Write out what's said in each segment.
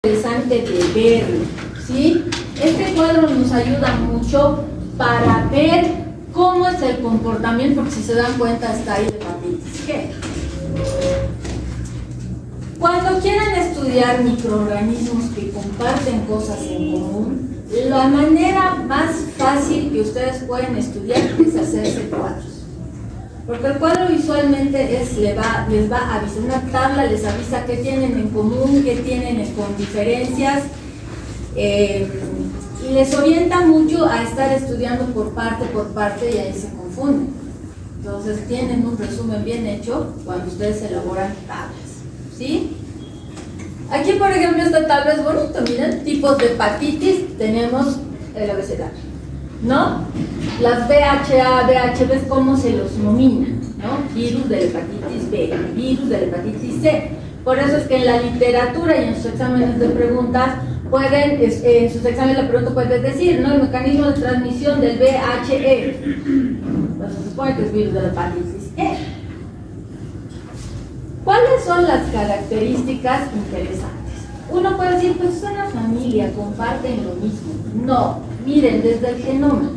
interesante de ver, ¿sí? Este cuadro nos ayuda mucho para ver cómo es el comportamiento, porque si se dan cuenta está ahí de hepatitis G. Cuando quieran estudiar microorganismos que comparten cosas en común, la manera más fácil que ustedes pueden estudiar es hacerse cuadros. Porque el cuadro visualmente les va a avisar, una tabla les avisa qué tienen en común, qué tienen con diferencias, y les orienta mucho a estar estudiando por parte y ahí se confunden. Entonces tienen un resumen bien hecho cuando ustedes elaboran tablas, ¿sí? Aquí, por ejemplo, esta tabla es bonita, miren, tipos de hepatitis, tenemos el abecedario, ¿no? Las BHA, BHB, ¿cómo se los nomina? ¿No? Virus de la hepatitis B, virus de la hepatitis C. Por eso es que en la literatura y en sus exámenes de preguntas pueden, en sus exámenes de preguntas pueden decir, ¿no? El mecanismo de transmisión del VHE. Pues se supone que es virus de la hepatitis E. ¿Cuáles son las características interesantes? Uno puede decir, pues es una familia, comparten lo mismo. No, miren, desde el genoma.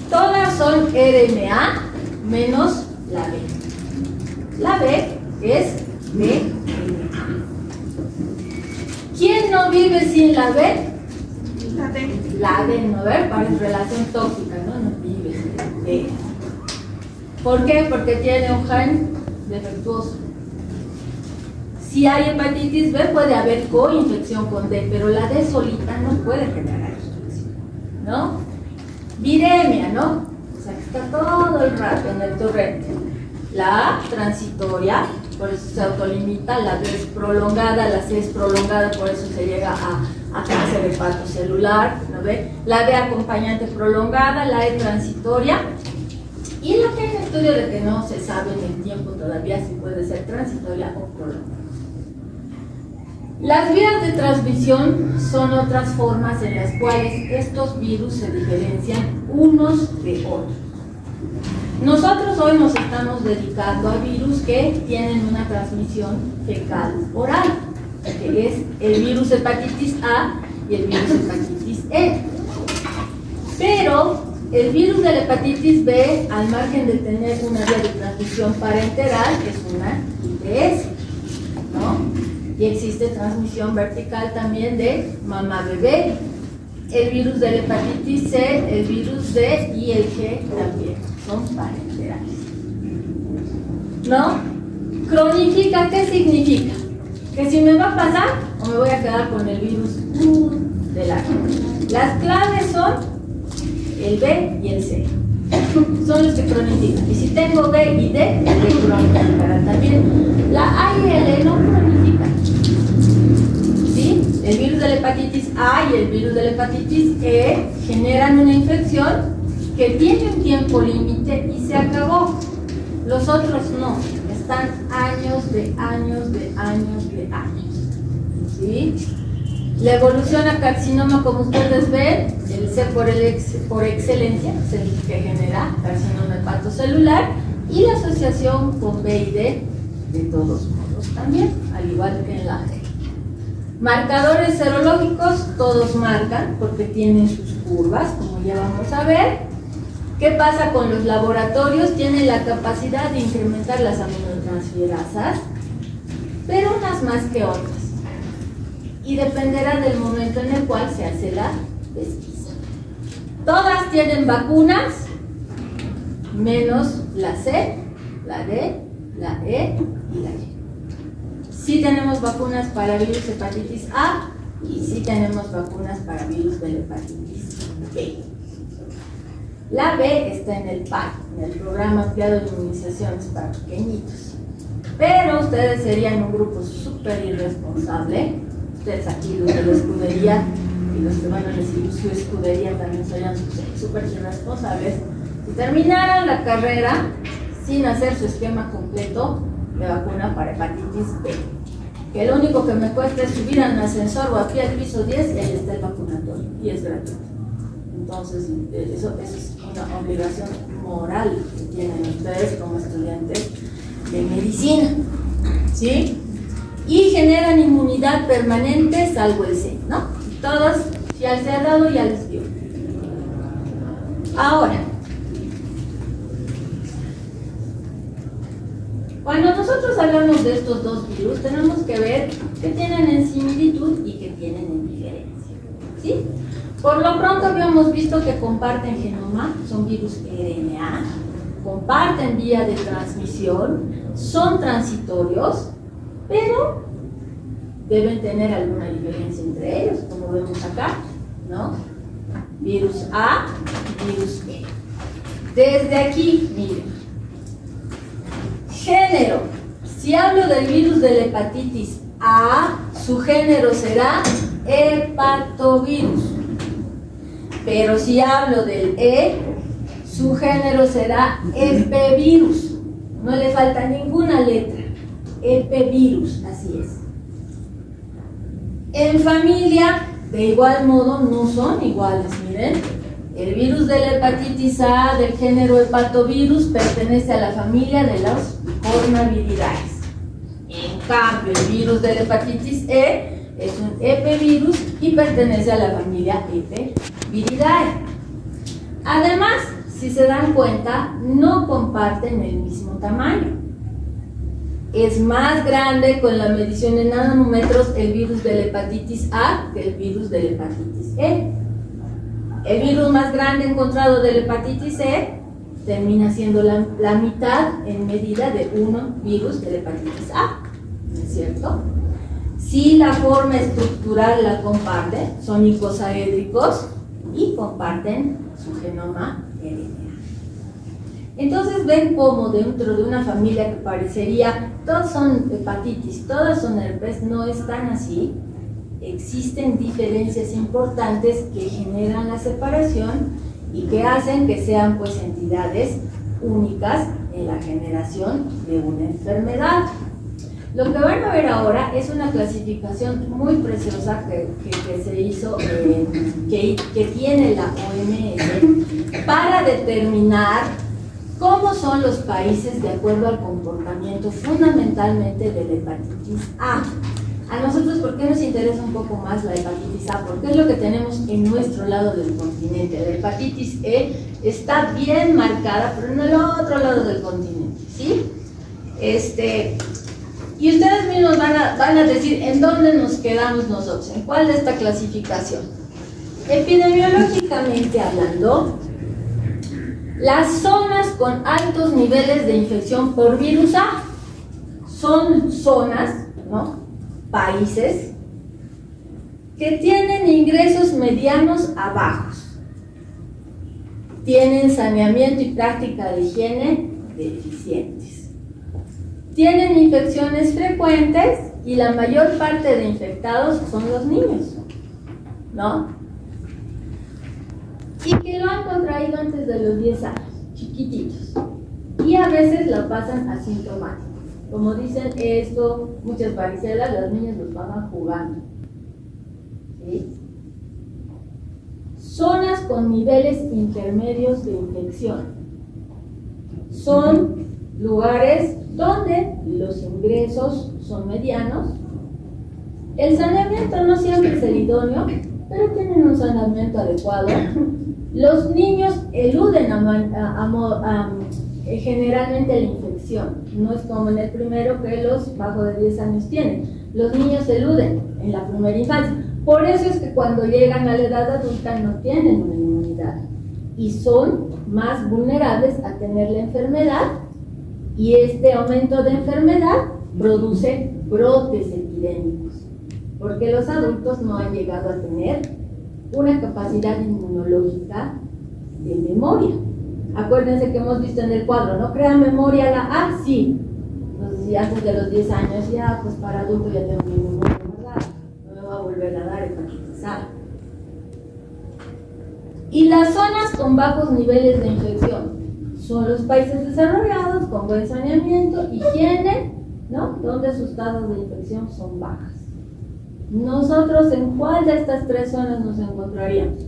Todas son RNA menos la B. La B es DNA. ¿Quién no vive sin la B? La D. La D, ¿no? Ver, para relación tóxica, ¿no? No vive sin la B. ¿Por qué? Porque tiene un gen defectuoso. Si hay hepatitis B, puede haber coinfección con D, pero la D solita no puede generar infección, ¿no? Viremia, ¿no? O sea, que está todo el rato en el torrente. La A, transitoria, por eso se autolimita, la B es prolongada, la C es prolongada, por eso se llega a cáncer hepatocelular, ¿no ve? La D, acompañante prolongada, la E, transitoria. Y la que hay un estudio de que no se sabe en el tiempo todavía si puede ser transitoria o prolongada. Las vías de transmisión son otras formas en las cuales estos virus se diferencian unos de otros. Nosotros hoy nos estamos dedicando a virus que tienen una transmisión fecal-oral, que es el virus hepatitis A y el virus hepatitis E. Pero el virus de la hepatitis B, al margen de tener una vía de transmisión parenteral, es una ITS, ¿no? Y existe transmisión vertical también de mamá-bebé. El virus de la hepatitis C, el virus D y el G también son parenterales, ¿no? Cronifica, ¿qué significa? Que si me va a pasar o me voy a quedar con el virus de la G. Las claves son el B y el C. Son los que cronifican. Y si tengo B y D, el D cronificará también. La A y el E no cronifican. ¿Sí? El virus de la hepatitis A y el virus de la hepatitis E generan una infección que tiene un tiempo límite y se acabó. Los otros no. Están años de años de años de años. ¿Sí? La evolución a carcinoma, como ustedes ven, el C por excelencia, es el que genera carcinoma hepatocelular, y la asociación con B y D, de todos modos también, al igual que en la G. Marcadores serológicos, todos marcan porque tienen sus curvas, como ya vamos a ver. ¿Qué pasa con los laboratorios? Tienen la capacidad de incrementar las aminotransferasas, pero unas más que otras. Y dependerá del momento en el cual se hace la pesquisa. Todas tienen vacunas, menos la C, la D, la E y la Y. Sí tenemos vacunas para virus hepatitis A y sí tenemos vacunas para virus de la hepatitis B. La B está en el PAC, en el Programa Ampliado de Inmunizaciones para Pequeñitos. Pero ustedes serían un grupo súper irresponsable. Ustedes aquí, los de la escudería y los que van a recibir su escudería también serían súper irresponsables. Si terminaran la carrera sin hacer su esquema completo de vacuna para hepatitis B, que lo único que me cuesta es subir al ascensor o aquí al piso 10 y ahí está el vacunatorio y es gratuito. Entonces, eso es una obligación moral que tienen ustedes como estudiantes de medicina, ¿sí? y generan inmunidad permanente salvo el C, ¿no? Todos, ya se ha dado, ya les dio. Ahora, cuando nosotros hablamos de estos dos virus, tenemos que ver qué tienen en similitud y qué tienen en diferencia, ¿sí? Por lo pronto habíamos visto que comparten genoma, son virus RNA, comparten vía de transmisión, son transitorios, pero deben tener alguna diferencia entre ellos, como vemos acá, ¿no? Virus A y virus E. Desde aquí, miren. Género. Si hablo del virus de la hepatitis A, su género será hepatovirus. Pero si hablo del E, su género será epevirus. No le falta ninguna letra. Epevirus, así es. En familia, de igual modo, no son iguales, miren. El virus de la hepatitis A del género hepatovirus pertenece a la familia de los Cornaviridae. En cambio, el virus de la hepatitis E es un epevirus y pertenece a la familia Epeviridae. Además, si se dan cuenta, no comparten el mismo tamaño. Es más grande con la medición en nanómetros el virus de la hepatitis A que el virus de la hepatitis E. El virus más grande encontrado de la hepatitis E termina siendo la mitad en medida de un virus de la hepatitis A, ¿no es cierto? Si la forma estructural la comparten, son icosaédricos y comparten su genoma RNA. Entonces ven cómo dentro de una familia que parecería todos son hepatitis, todas son herpes, no es tan así. Existen diferencias importantes que generan la separación y que hacen que sean pues entidades únicas en la generación de una enfermedad. Lo que van a ver ahora es una clasificación muy preciosa que se hizo, que tiene la OMS para determinar cómo son los países de acuerdo al comportamiento fundamentalmente de la hepatitis A. A nosotros, ¿por qué nos interesa un poco más la hepatitis A? Porque es lo que tenemos en nuestro lado del continente. La hepatitis E está bien marcada, pero en el otro lado del continente, ¿sí? Y ustedes mismos van a decir en dónde nos quedamos nosotros, en cuál de esta clasificación. Epidemiológicamente hablando, las zonas con altos niveles de infección por virus A son zonas, ¿no? Países que tienen ingresos medianos a bajos, tienen saneamiento y práctica de higiene deficientes, tienen infecciones frecuentes y la mayor parte de infectados son los niños, ¿no? Y que lo han contraído antes de los 10 años, chiquititos, y a veces lo pasan asintomáticos. Como dicen esto, muchas varicelas, las niñas los pasan jugando, ¿sí? Zonas con niveles intermedios de infección son lugares donde los ingresos son medianos. El saneamiento no siempre es el idóneo, pero tienen un saneamiento adecuado. Los niños eluden generalmente la infección, no es como en el primero que los bajo de 10 años tienen. Los niños eluden en la primera infancia. Por eso es que cuando llegan a la edad adulta no tienen una inmunidad y son más vulnerables a tener la enfermedad, y este aumento de enfermedad produce brotes epidémicos, porque los adultos no han llegado a tener una capacidad inmunológica de memoria. Acuérdense que hemos visto en el cuadro, ¿no? Crea memoria la A, sí. Entonces, si antes de los 10 años, ya, pues para adulto ya tengo mi memoria, ¿verdad? No me va a volver a dar hepatitis A. Y las zonas con bajos niveles de infección son los países desarrollados con buen saneamiento, higiene, ¿no? Donde sus tasas de infección son bajas. ¿Nosotros en cuál de estas tres zonas nos encontraríamos?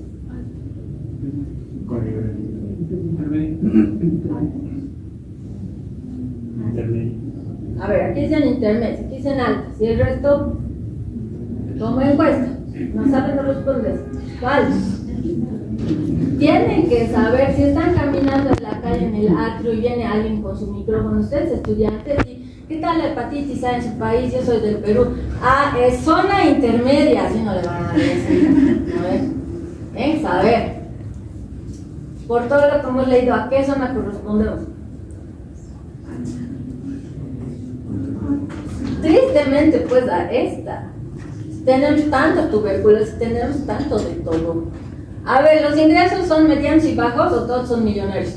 Intermedio. A ver, aquí dicen intermedio. Aquí dicen altas y el resto toma encuesta, no saben responder. ¿Cuál? Tienen que saber si están caminando en la calle en el atrio y viene alguien con su micrófono, ustedes estudiantes, y ¿qué tal la hepatitis A en su país? Yo soy del Perú. Ah, es zona intermedia, así no le van a decir. Saber. Por todo lo que hemos leído, ¿a qué zona correspondemos? Tristemente, pues a esta. Tenemos tanta tuberculosis, tenemos tanto de todo. A ver, ¿los ingresos son medianos y bajos o todos son millonarios?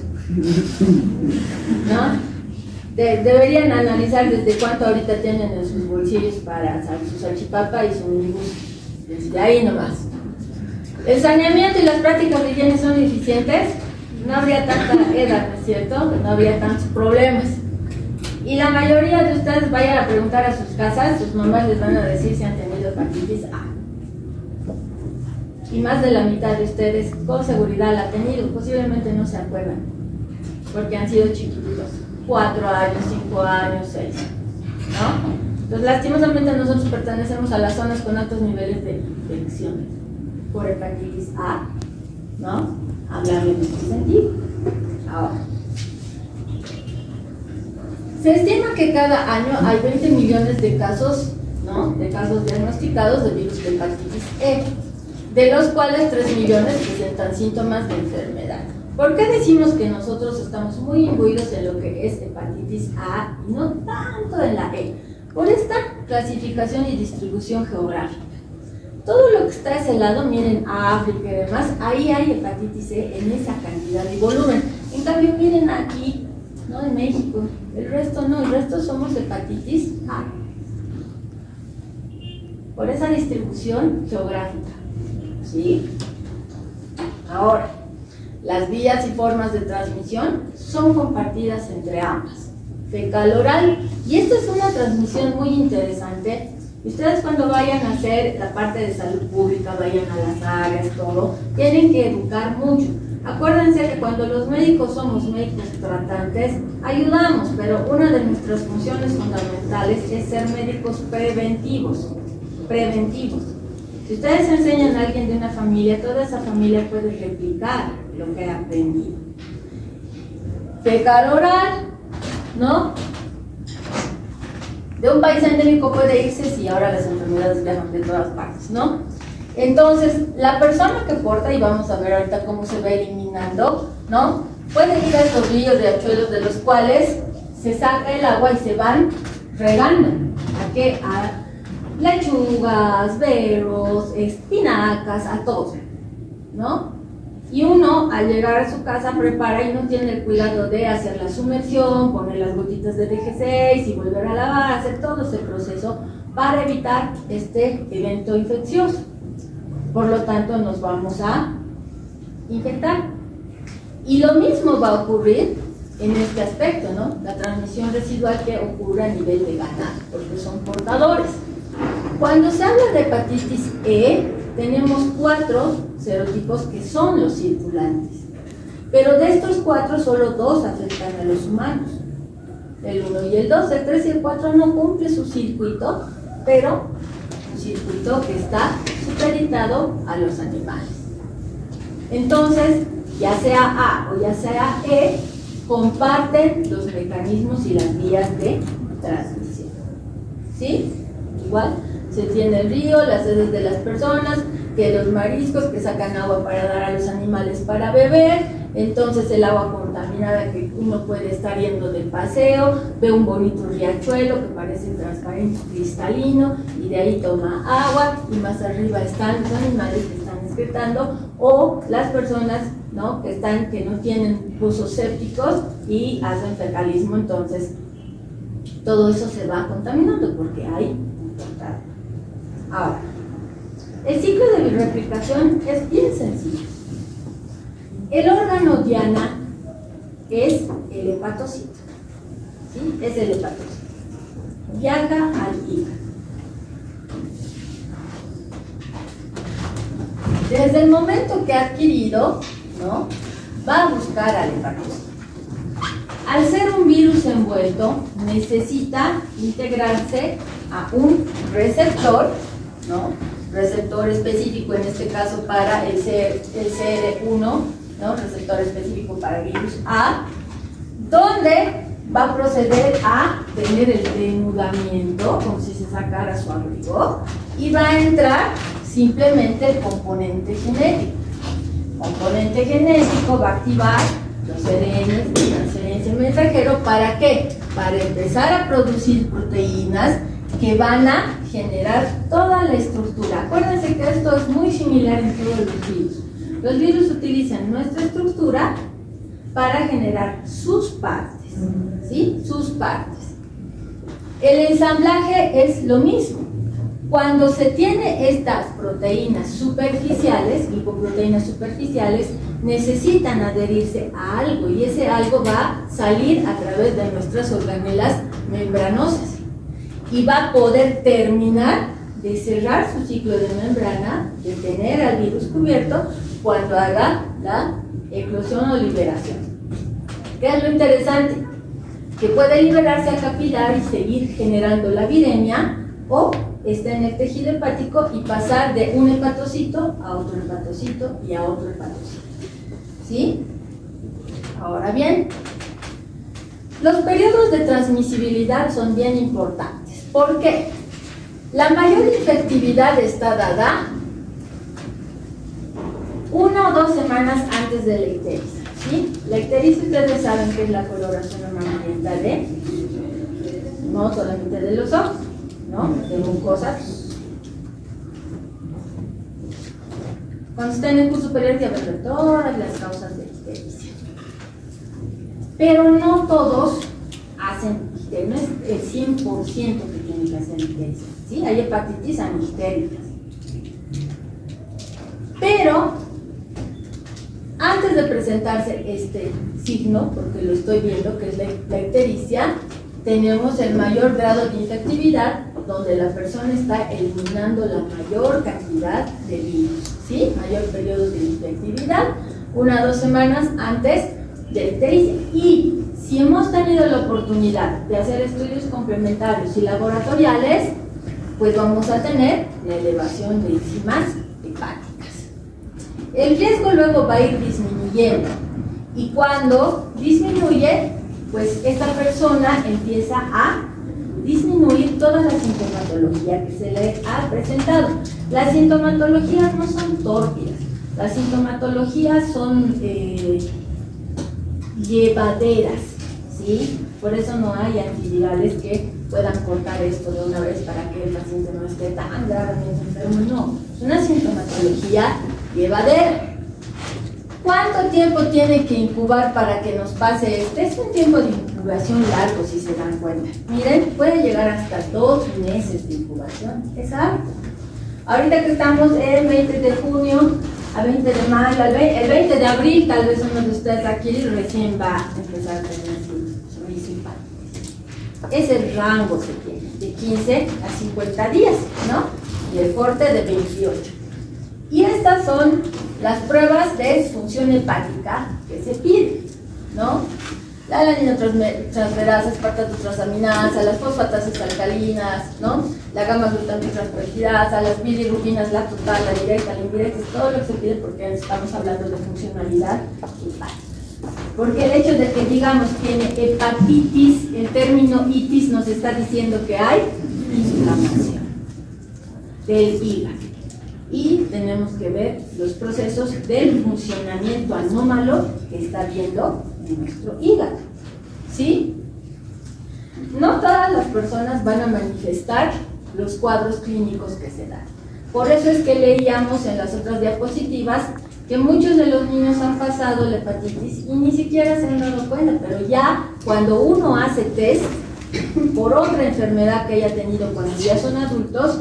¿No? Deberían analizar desde cuánto ahorita tienen en sus bolsillos para su salchipapa y su minibús. Desde ahí nomás. ¿El saneamiento y las prácticas de higiene son eficientes? No habría tanta edad, ¿no es cierto? No habría tantos problemas. Y la mayoría de ustedes vayan a preguntar a sus casas, sus mamás les van a decir si han tenido hepatitis A. Y más de la mitad de ustedes con seguridad la han tenido, posiblemente no se acuerdan, porque han sido chiquititos, 4 años, 5 años, 6, ¿no? Entonces lastimosamente nosotros pertenecemos a las zonas con altos niveles de infecciones por hepatitis A, ¿no? Hablando en este sentido. Ahora, se estima que cada año hay 20 millones de casos, ¿no? De casos diagnosticados de virus de hepatitis E, de los cuales 3 millones presentan síntomas de enfermedad. ¿Por qué decimos que nosotros estamos muy imbuidos en lo que es hepatitis A y no tanto en la E? Por esta clasificación y distribución geográfica. Todo lo que está a ese lado, miren, África y demás, ahí hay hepatitis E en esa cantidad y volumen. En cambio, miren aquí, ¿no? En México, el resto no, el resto somos hepatitis A. Por esa distribución geográfica, ¿sí? Ahora, las vías y formas de transmisión son compartidas entre ambas. Fecal-oral, y esta es una transmisión muy interesante. Ustedes cuando vayan a hacer la parte de salud pública, vayan a las áreas, todo, tienen que educar mucho. Acuérdense que cuando los médicos somos médicos tratantes, ayudamos, pero una de nuestras funciones fundamentales es ser médicos preventivos. Si ustedes enseñan a alguien de una familia, toda esa familia puede replicar lo que ha aprendido. Fecal oral, ¿no? De un país endémico puede irse si ahora las enfermedades viajan de todas partes, ¿no? Entonces, la persona que porta, y vamos a ver ahorita cómo se va eliminando, ¿no? Puede ir a estos ríos, riachuelos, de los cuales se saca el agua y se van regando. ¿A qué? A lechugas, berros, espinacas, a todo, ¿no? Y uno, al llegar a su casa, prepara y no tiene el cuidado de hacer la sumersión, poner las gotitas de DG6 y volver a lavar, hacer todo ese proceso para evitar este evento infeccioso. Por lo tanto, nos vamos a infectar. Y lo mismo va a ocurrir en este aspecto, ¿no? La transmisión residual que ocurre a nivel de ganado, porque son portadores. Cuando se habla de hepatitis E, tenemos 4 serotipos que son los circulantes. Pero de estos 4, solo 2 afectan a los humanos. El 1 y el 2, el 3 y el 4 no cumple su circuito, pero un circuito que está supeditado a los animales. Entonces, ya sea A o ya sea E, comparten los mecanismos y las vías de transmisión. ¿Sí? Igual, se tiene el río, las heces de las personas, que los mariscos que sacan agua para dar a los animales para beber, entonces el agua contaminada que uno puede estar yendo del paseo, ve un bonito riachuelo que parece transparente, cristalino, y de ahí toma agua, y más arriba están los animales que están excretando, o las personas, ¿no? que no tienen pozos sépticos y hacen fecalismo, entonces todo eso se va contaminando porque hay importado. Ahora, el ciclo de replicación es bien sencillo. El órgano diana es el hepatocito, ¿sí? Es el hepatocito. Viaja al hígado. Desde el momento que ha adquirido, ¿no? Va a buscar al hepatocito. Al ser un virus envuelto, necesita integrarse a un receptor, ¿no? Receptor específico, en este caso para el CR1, ¿no? Receptor específico para el virus A, donde va a proceder a tener el denudamiento, como si se sacara su abrigo, y va a entrar simplemente el componente genético. El componente genético va a activar los ADN de transferencia mensajero. ¿Para qué? Para empezar a producir proteínas que van a generar toda la estructura. Acuérdense que esto es muy similar en todos los virus. Los virus utilizan nuestra estructura para generar sus partes, ¿sí? Sus partes. El ensamblaje es lo mismo. Cuando se tiene estas proteínas superficiales, lipoproteínas superficiales, necesitan adherirse a algo y ese algo va a salir a través de nuestras organelas membranosas y va a poder terminar de cerrar su ciclo de membrana, de tener al virus cubierto cuando haga la eclosión o liberación. ¿Qué es lo interesante? Que puede liberarse a capilar y seguir generando la viremia, o está en el tejido hepático y pasar de un hepatocito a otro hepatocito y a otro hepatocito. ¿Sí? Ahora bien, los periodos de transmisibilidad son bien importantes. ¿Por qué? La mayor infectividad está dada 1 o 2 semanas antes de la ictericia. ¿Sí? La ictericia, ustedes saben que es la coloración amarillenta de, no solamente de los ojos, ¿no? De mucosas. Cuando estén en el curso superior ya ven todas las causas de ictericia. Pero no todos hacen ictericia, no es el 100% que tienen que hacer ictericia. ¿Sí? Hay hepatitis anictéricas. Pero antes de presentarse este signo, porque lo estoy viendo que es la ictericia, tenemos el mayor grado de infectividad, donde la persona está eliminando la mayor cantidad de virus, ¿sí? Mayor periodo de infectividad, 1 a 2 semanas antes de la ictericia. Y si hemos tenido la oportunidad de hacer estudios complementarios y laboratoriales, pues vamos a tener la elevación de enzimas hepáticas. El riesgo luego va a ir disminuyendo, y cuando disminuye, pues esta persona empieza a disminuir toda la sintomatología que se le ha presentado. Las sintomatologías no son tórpidas, las sintomatologías son llevaderas, ¿sí? Por eso no hay antivirales que puedan cortar esto de una vez para que el paciente no esté tan gravemente enfermo. No, es una sintomatología llevadera. ¿Cuánto tiempo tiene que incubar para que nos pase este? Es un tiempo de incubación largo, si se dan cuenta. Miren, puede llegar hasta 2 meses de incubación. Es alto. Ahorita que estamos el 20 de junio a 20 de mayo, el 20 de abril, tal vez uno de ustedes aquí recién va a empezar a tener su hepatitis. Es el rango que tiene, de 15 a 50 días, ¿no? Y el corte de 28. Y estas son las pruebas de disfunción hepática que se piden, ¿no? La alaninotransferasa, espartatotrasaminasa, las fosfatases alcalinas, ¿no? La gamma-glutamitransferasa, las bilirrubinas, la total, la directa, la indirecta, es todo lo que se pide porque estamos hablando de funcionalidad hepática. Porque el hecho de que digamos tiene hepatitis, el término itis nos está diciendo que hay inflamación del hígado. Y tenemos que ver los procesos del funcionamiento anómalo que está viendo en nuestro hígado, ¿sí? No todas las personas van a manifestar los cuadros clínicos que se dan. Por eso es que leíamos en las otras diapositivas que muchos de los niños han pasado la hepatitis y ni siquiera se han dado cuenta, pero ya cuando uno hace test por otra enfermedad que haya tenido cuando ya son adultos,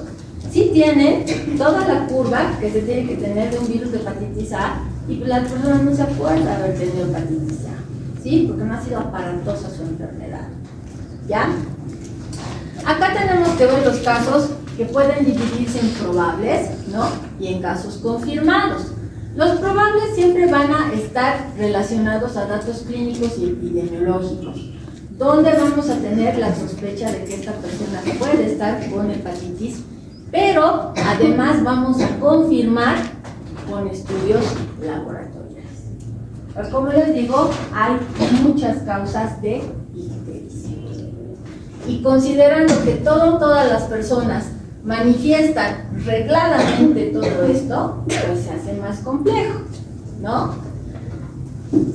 sí tienen toda la curva que se tiene que tener de un virus de hepatitis A, y la persona no se acuerda de haber tenido hepatitis A, ¿sí? Porque no ha sido aparatosa su enfermedad, ¿ya? Acá tenemos que ver los casos que pueden dividirse en probables, ¿no? Y en casos confirmados. Los probables siempre van a estar relacionados a datos clínicos y epidemiológicos, donde vamos a tener la sospecha de que esta persona puede estar con hepatitis, pero además vamos a confirmar con estudios laboratoriales. Pues como les digo, hay muchas causas de ictericia. Y considerando que todas las personas manifiestan regladamente todo esto, pues se hace más complejo, ¿no?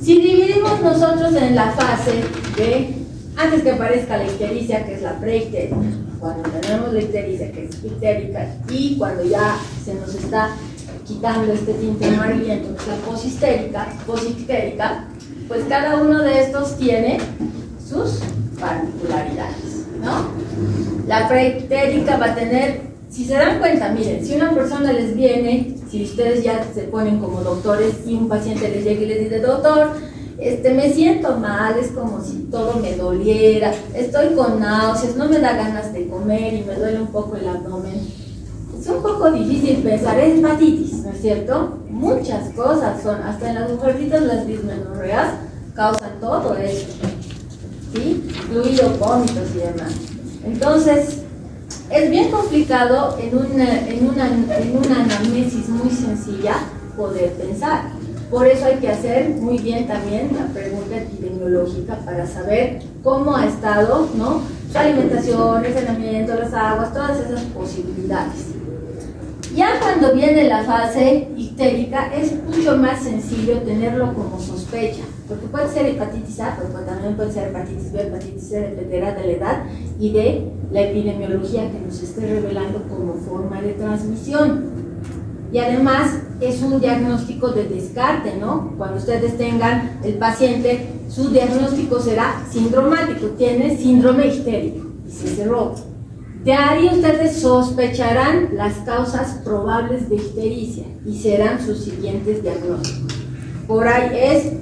Si dividimos nosotros en la fase de antes que aparezca la ictericia, que es la preictericia, cuando tenemos la ictericia, que es ictérica, y cuando ya se nos está quitando este tinte amarillento, que es la posictérica, pues cada uno de estos tiene sus particularidades, ¿no? La preictérica va a tener, si se dan cuenta, miren, si una persona les viene, si ustedes ya se ponen como doctores y un paciente les llega y les dice, doctor, me siento mal, es como si todo me doliera, estoy con náuseas, no me da ganas de comer y me duele un poco el abdomen. Es un poco difícil pensar, es hepatitis, ¿no es cierto? Muchas cosas son, hasta en las mujercitas las dismenorreas causan todo eso, ¿sí? Incluido vómitos y demás. Entonces, es bien complicado en una anamnesis muy sencilla poder pensar. Por eso hay que hacer muy bien también la pregunta epidemiológica para saber cómo ha estado, ¿no?, su alimentación, el saneamiento, las aguas, todas esas posibilidades. Ya cuando viene la fase ictérica es mucho más sencillo tenerlo como sospecha, porque puede ser hepatitis A, pero también puede ser hepatitis B, hepatitis C, dependerá de la edad y de la epidemiología que nos esté revelando como forma de transmisión. Y además es un diagnóstico de descarte, ¿no? Cuando ustedes tengan el paciente, su diagnóstico será sindromático, tiene síndrome ictérico y se cerró. De ahí ustedes sospecharán las causas probables de ictericia y serán sus siguientes diagnósticos. Por ahí es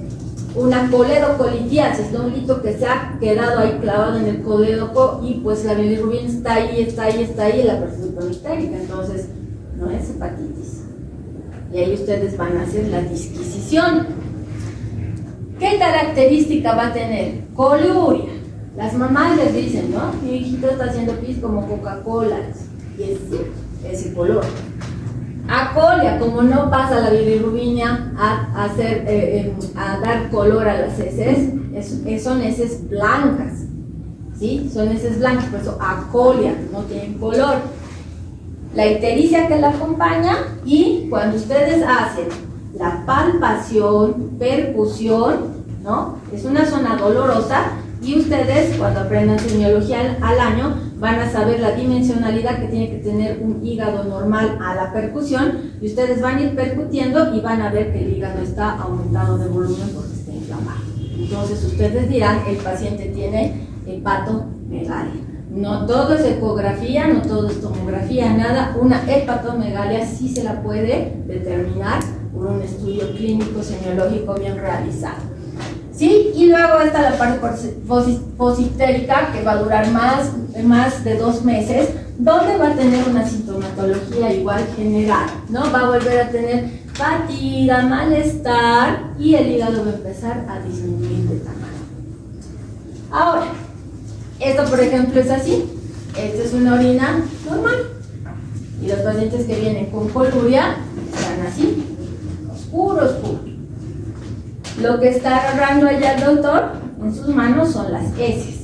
una coledocolitíasis, ¿no? Un hito que se ha quedado ahí clavado en el colédoco y pues la bilirrubina está ahí, y la perfusión ictérica, entonces no es hepatitis. Y ahí ustedes van a hacer la disquisición. ¿Qué característica va a tener? Coluria. Las mamás les dicen, ¿no? Mi hijito está haciendo pis como Coca-Cola, y es ese color. Acolia, como no pasa la bilirrubina a dar color a las heces, son heces blancas, ¿sí? Son heces blancas, por eso acolia, no tienen color. La ictericia que la acompaña, y cuando ustedes hacen la palpación, percusión, ¿no? Es una zona dolorosa, y ustedes cuando aprendan semiología al año van a saber la dimensionalidad que tiene que tener un hígado normal a la percusión, y ustedes van a ir percutiendo y van a ver que el hígado está aumentado de volumen porque está inflamado. Entonces ustedes dirán, el paciente tiene hepatomegalia. No todo es ecografía, no todo es tomografía, nada. Una hepatomegalia sí se la puede determinar por un estudio clínico semiológico bien realizado. ¿Sí? Y luego está la parte posictérica, que va a durar más de 2 meses, donde va a tener una sintomatología igual general, ¿no? Va a volver a tener fatiga, malestar, y el hígado va a empezar a disminuir de tamaño. Ahora, esto por ejemplo es así. Esta es una orina normal, y los pacientes que vienen con coluria están así, oscuro. Lo que está agarrando allá el doctor en sus manos son las heces.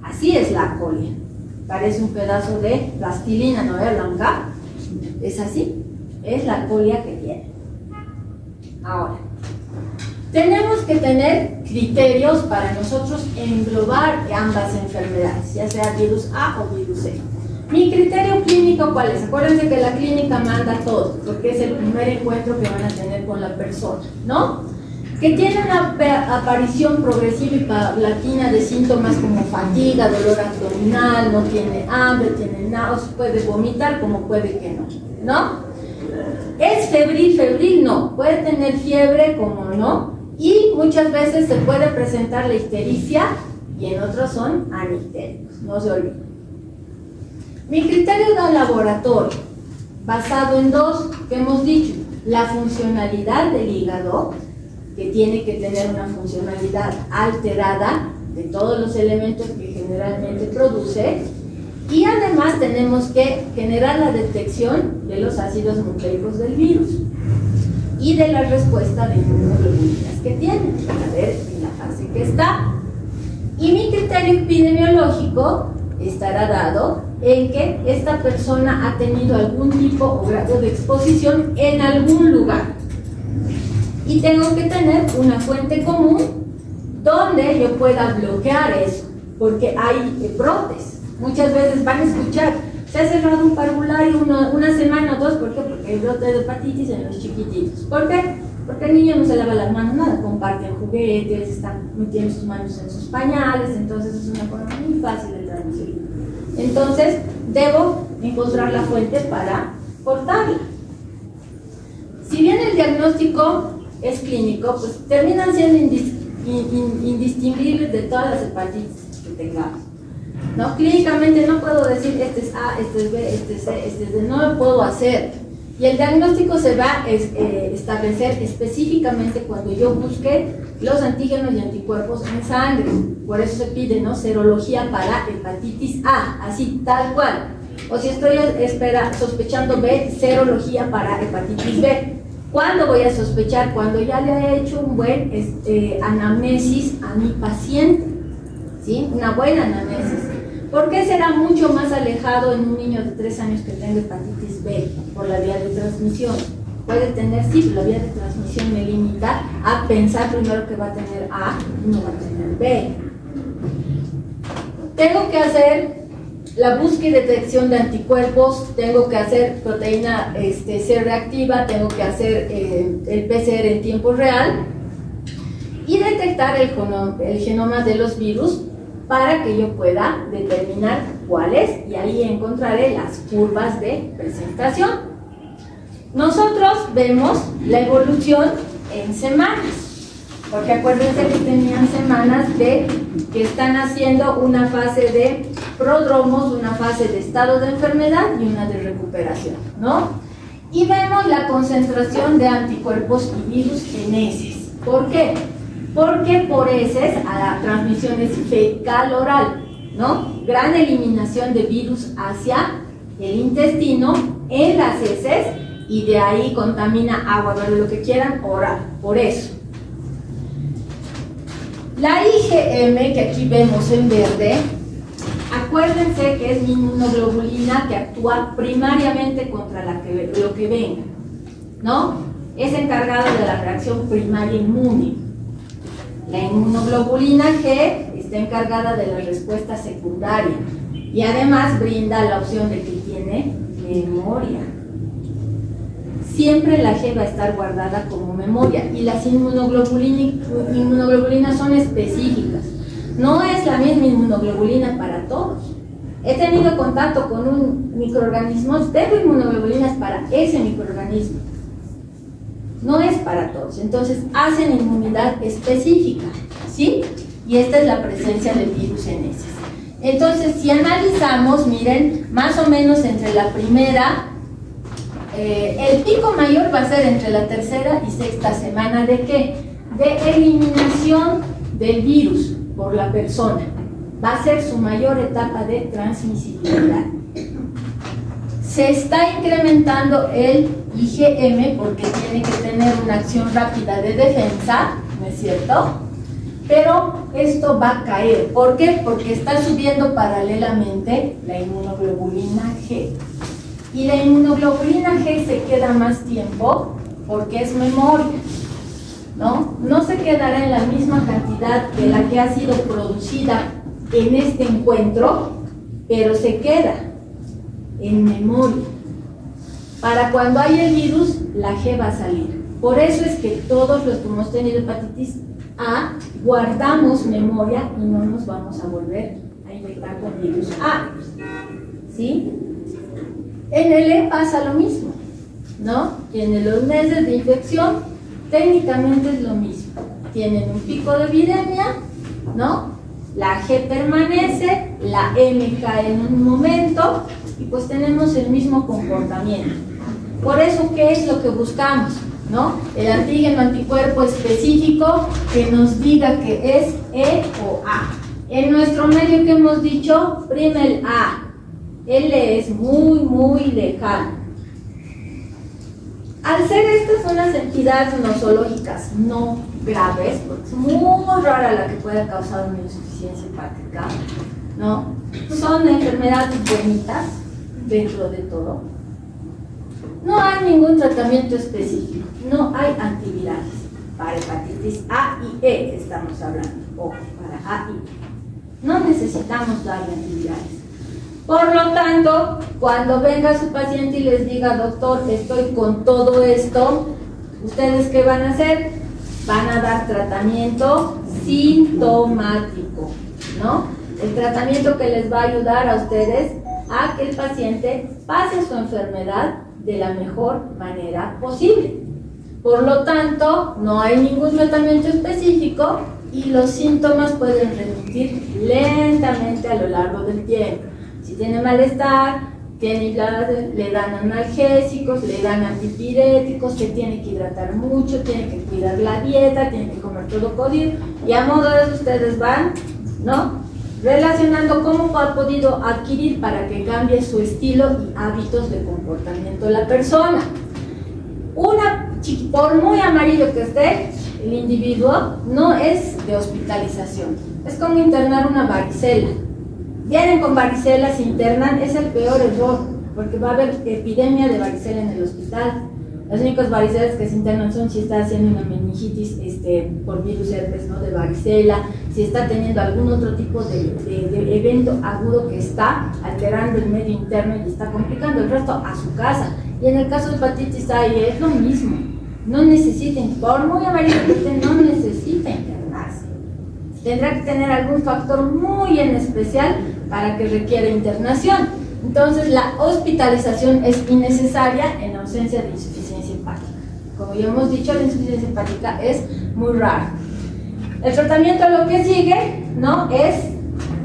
Así es la colia. Parece un pedazo de plastilina, ¿no es blanca? Es así. Es la colia que tiene. Ahora, tenemos que tener criterios para nosotros englobar ambas enfermedades, ya sea virus A o virus C. Mi criterio clínico, ¿cuál es? Acuérdense que la clínica manda todo, porque es el primer encuentro que van a tener con la persona, ¿no? Que tiene una aparición progresiva y paulatina de síntomas como fatiga, dolor abdominal, no tiene hambre, tiene náuseas, puede vomitar como puede que no, ¿no? ¿Es febril? No. Puede tener fiebre como no, y muchas veces se puede presentar la ictericia y en otros son anictéricos, no se olviden. Mi criterio de laboratorio, basado en 2 que hemos dicho: la funcionalidad del hígado, que tiene que tener una funcionalidad alterada de todos los elementos que generalmente produce, y además tenemos que generar la detección de los ácidos nucleicos del virus y de la respuesta de inmunoglobulinas que tienen, para ver en la fase que está. Y mi criterio epidemiológico estará dado en que esta persona ha tenido algún tipo o grado de exposición en algún lugar. Y tengo que tener una fuente común donde yo pueda bloquear eso, porque hay brotes. Muchas veces van a escuchar, se ha cerrado un parvulario una semana o dos. ¿Por qué? Porque hay brote de hepatitis en los chiquititos. ¿Por qué? Porque el niño no se lava las manos, nada, comparten juguetes, están metiendo sus manos en sus pañales, entonces es una forma muy fácil de transmisión. Entonces, debo encontrar la fuente para cortarla. Si bien el diagnóstico es clínico, pues terminan siendo indistinguibles de todas las hepatitis que tengamos, ¿no? Clínicamente no puedo decir este es A, este es B, este es C, este es D, no lo puedo hacer. Y el diagnóstico se va a establecer específicamente cuando yo busque los antígenos y anticuerpos en sangre. Por eso se pide, ¿no?, serología para hepatitis A, así tal cual. O si estoy sospechando B, serología para hepatitis B. ¿Cuándo voy a sospechar? Cuando ya le he hecho un buen anamnesis a mi paciente, ¿sí? Una buena anamnesis. ¿Por qué será mucho más alejado en un niño de 3 años que tenga hepatitis B? Por la vía de transmisión. Puede tener, sí, pero la vía de transmisión me limita a pensar primero que va a tener A y no va a tener B. Tengo que hacer la búsqueda y detección de anticuerpos, tengo que hacer proteína C reactiva, tengo que hacer el PCR en tiempo real y detectar el genoma de los virus para que yo pueda determinar cuáles, y ahí encontraré las curvas de presentación. Nosotros vemos la evolución en semanas, porque acuérdense que tenían semanas que están haciendo una fase de prodromos, una fase de estado de enfermedad y una de recuperación, ¿no? Y vemos la concentración de anticuerpos y virus en heces. ¿Por qué? Porque por heces a la transmisión es fecal-oral, ¿no? Gran eliminación de virus hacia el intestino en las heces y de ahí contamina agua, pero lo que quieran, oral, por eso. La IgM que aquí vemos en verde, acuérdense que es mi inmunoglobulina que actúa primariamente contra lo que venga, ¿no? Es encargada de la reacción primaria inmune. La inmunoglobulina G está encargada de la respuesta secundaria y además brinda la opción de que tiene memoria. Siempre la G va a estar guardada como memoria y las inmunoglobulinas son específicas. No es la misma inmunoglobulina para todos. He tenido contacto con un microorganismo, tengo inmunoglobulinas para ese microorganismo. No es para todos, entonces hacen inmunidad específica, ¿sí? Y esta es la presencia del virus en heces. Entonces, si analizamos, miren, más o menos entre la primera, el pico mayor va a ser entre la tercera y sexta semana ¿de qué? De eliminación del virus por la persona. Va a ser su mayor etapa de transmisibilidad. Se está incrementando el IgM porque tiene que tener una acción rápida de defensa, ¿no es cierto? Pero esto va a caer. ¿Por qué? Porque está subiendo paralelamente la inmunoglobulina G. Y la inmunoglobulina G se queda más tiempo porque es memoria, ¿no? No se quedará en la misma cantidad de la que ha sido producida en este encuentro, pero se queda en memoria. Para cuando haya el virus, la G va a salir. Por eso es que todos los que hemos tenido hepatitis A guardamos memoria y no nos vamos a volver a infectar con virus A, ¿sí? En el E pasa lo mismo, ¿no? Tienen los meses de infección, técnicamente es lo mismo. Tienen un pico de viremia, ¿no? La G permanece, la M cae en un momento y pues tenemos el mismo comportamiento. Por eso, ¿qué es lo que buscamos? ¿No? El antígeno anticuerpo específico que nos diga que es E o A. En nuestro medio que hemos dicho, prima el A. L es muy, muy lejano. Al ser estas unas entidades nosológicas no graves, porque es muy rara la que pueda causar una insuficiencia hepática, ¿no? Son enfermedades bonitas dentro de todo. No hay ningún tratamiento específico, no hay antivirales para hepatitis A y E, estamos hablando, o para A y E. No necesitamos darle antivirales. Por lo tanto, cuando venga su paciente y les diga, doctor, estoy con todo esto, ¿ustedes qué van a hacer? Van a dar tratamiento sintomático, ¿no? El tratamiento que les va a ayudar a ustedes a que el paciente pase su enfermedad de la mejor manera posible. Por lo tanto, no hay ningún tratamiento específico y los síntomas pueden remitir lentamente a lo largo del tiempo. Si tiene malestar, le dan analgésicos, le dan antipiréticos, se tiene que hidratar mucho, tiene que cuidar la dieta, tiene que comer todo cocido, y a modo de eso ustedes van, ¿no?, relacionando cómo ha podido adquirir para que cambie su estilo y hábitos de comportamiento de la persona. Por muy amarillo que esté el individuo, no es de hospitalización, es como internar una varicela. Vienen con varicela, se internan, es el peor error, porque va a haber epidemia de varicela en el hospital. Las únicas varicelas que se internan son si está haciendo una meningitis por virus herpes, ¿no?, de varicela, si está teniendo algún otro tipo de evento agudo que está alterando el medio interno y está complicando el resto a su casa. Y en el caso de hepatitis A y E es lo mismo, no necesiten, por muy amarillo que estén, no necesita internarse. Tendrá que tener algún factor muy en especial para que requiera internación. Entonces la hospitalización es innecesaria en ausencia de insuficiencia hepática. Como ya hemos dicho, la insuficiencia hepática es muy rara. El tratamiento, lo que sigue, ¿no?, es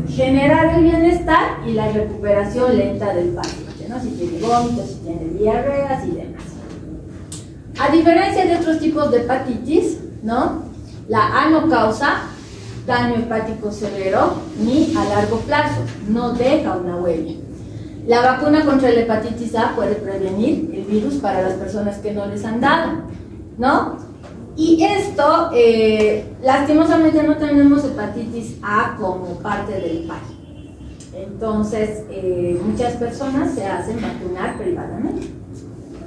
generar el bienestar y la recuperación lenta del paciente, ¿no?, si tiene vómitos, si tiene diarreas y demás. A diferencia de otros tipos de hepatitis, ¿no?, la A no causa daño hepático severo ni a largo plazo, no deja una huella. La vacuna contra la hepatitis A puede prevenir el virus para las personas que no les han dado, ¿no? Y esto, lastimosamente no tenemos hepatitis A como parte del PAI. Entonces, muchas personas se hacen vacunar privadamente,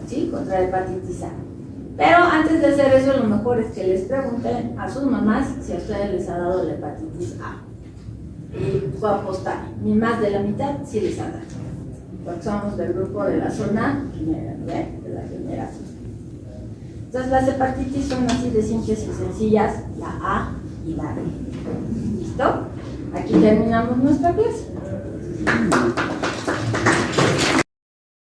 ¿sí?, contra la hepatitis A. Pero antes de hacer eso, lo mejor es que les pregunten a sus mamás si a ustedes les ha dado la hepatitis A. Y puedo apostar, ni más de la mitad sí les ha dado, porque somos del grupo de la zona primera, de la generación. Entonces las hepatitis son así de simples y sencillas, la A y la B. ¿Listo? Aquí terminamos nuestra clase.